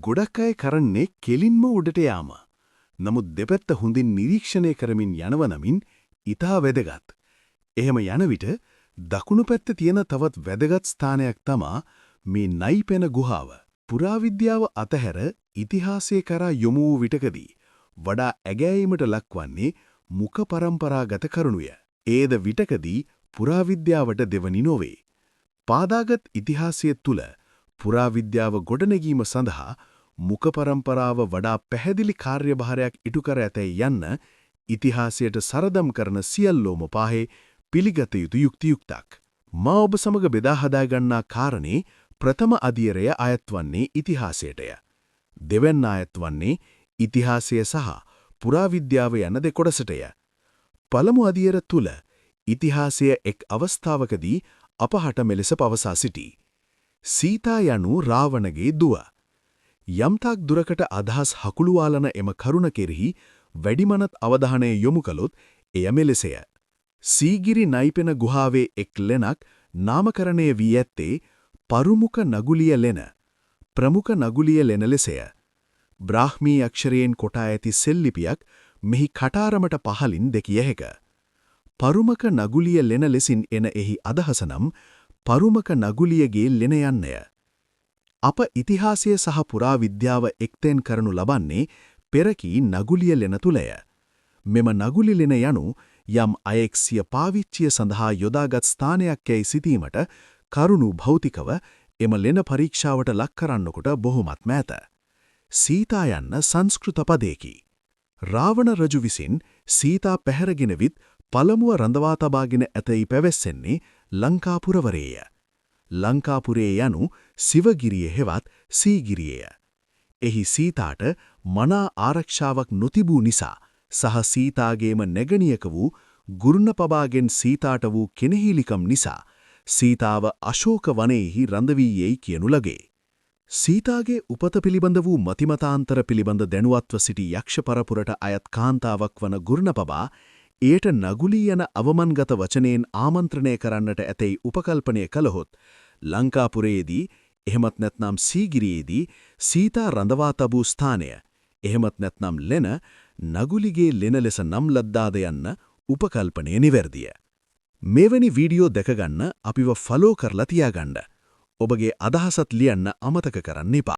ගොඩක් අය කරන්නේ කෙලින්ම උඩට යාම. නමුත් දෙපැත්ත හොඳින් නිරීක්ෂණය කරමින් යනව නමින් ඊටා වැදගත්. එහෙම යන විට දකුණු පැත්තේ තියෙන තවත් වැදගත් ස්ථානයක් තමා මේ නයිපෙන ගුහාව. පුරාවිද්‍යාව අතහැර ඉතිහාසයේ කරා යොමු වූ විටකදී වඩා ඇගෑයීමට ලක්වන්නේ මුඛ පරම්පරාගත කරුණුය. ඒද විටකදී පුරාවිද්‍යාවට දෙවනි නොවේ. පාදාගත් ඉතිහාසය තුල පුරාවිද්‍යාව ගොඩනැගීම සඳහා මුඛ පරම්පරාව වඩා පැහැදිලි කාර්යභාරයක් ඉටු කර ඇතැයි යන්න ඉතිහාසයට සරදම් කරන සියල්ලෝම පාහේ පිළිගත යුතු යුක්තියුක්තක්. මා ඔබ සමග බෙදා හදා ගන්නා කාරණේ ප්‍රථම අධීරය අයත්වන්නේ ඉතිහාසයටය. දෙවැන්න අයත්වන්නේ ඉතිහාසය සහ පුරාවිද්‍යාව යන දෙකොටසටය. පළමු අධීර තුල ඉතිහාසය එක් අවස්ථාවකදී අපහට මෙලෙස පවසා සිටී. සීතා යනු රාවණගේ දුව. යම්තාක් දුරකට අදහස් හකුළුවාලන එම කරුණ කෙරෙහි වැඩිමනත් අවධානය යොමු කළොත් එය මෙලෙසය. සීගිරි නයිපෙන ගුහාවේ එක් ලෙනක් නාමකරණය වී ඇත්තේ පරුමුඛ නගුලිය ලෙන. ප්‍රමුඛ නගුලිය ලෙන ලෙසය. බ්‍රාහ්මී අක්ෂරයෙන් කොටා ඇති සෙල්ලිපියක් මෙහි කටාරමට පහලින් දැකිය හැක. පරුමක නගුලිය ලෙන ලෙසින් එන එහි අදහස නම් පරුමක නගුලියගේ ලෙන යන්නය. අප ඉතිහාසය සහ පුරාවිද්‍යාව එක්තෙන් කරනු ලබන්නේ පෙරකී නගුලිය ලෙන තුලය. මෙම නගුලි ලෙන යනු යම් අයෙක් සිය පාවිච්චිය සඳහා යොදාගත් ස්ථානයක් යැයි සිතීමට කරුණු භෞතිකව එම ලෙන පරීක්ෂාවට ලක් කරන්නකොට බොහොමත්ම ඇත. සීතා යන්න සංස්කෘත පදයකි. රාවණ රජු විසින් සීතා පැහැරගෙන විත් පළමුව රඳවා තබාගෙන ඇතැයි පැවැස්සෙන්නේ ලංකාපුරවරේය. ලංකාපුරේ යනු සිවගිරිය හෙවත් සීගිරියය. එහි සීතාට මනා ආරක්ෂාවක් නොතිබූ නිසා සහ සීතාගේම නැගණියක වූ ගුරුණපබාගෙන් සීතාට වූ කෙනෙහිලිකම් නිසා සීතාව අශෝක වනයේහි රඳවී යයි කියනු ලගේ. සීතාගේ උපත පිළිබඳ වූ මතිමතාන්තර පිළිබඳ දැනුවත්ව සිටි යක්ෂ පරපුරට අයත් කාන්තාවක් වන ගුරුණපබා එයට නගුලී යන අවමන්ගත වචනයෙන් ආමන්ත්‍රණය කරන්නට ඇතැයි උපකල්පනය කළහොත් ලංකාපුරයේදී එහෙමත් නැත්නම් සීගිරියේදී සීතා රඳවා තබූ ස්ථානය එහෙමත් නැත්නම් ලෙන නගුලිගේ ලෙන ලෙස නම් ලද්දාද යන්න උපකල්පනය නිවැරදිය. මෙවැනි වීඩියෝ දැකගන්න අපිව ෆලෝ කරලා තියාගන්න. ඔබගේ අදහසත් ලියන්න අමතක කරන්න එපා.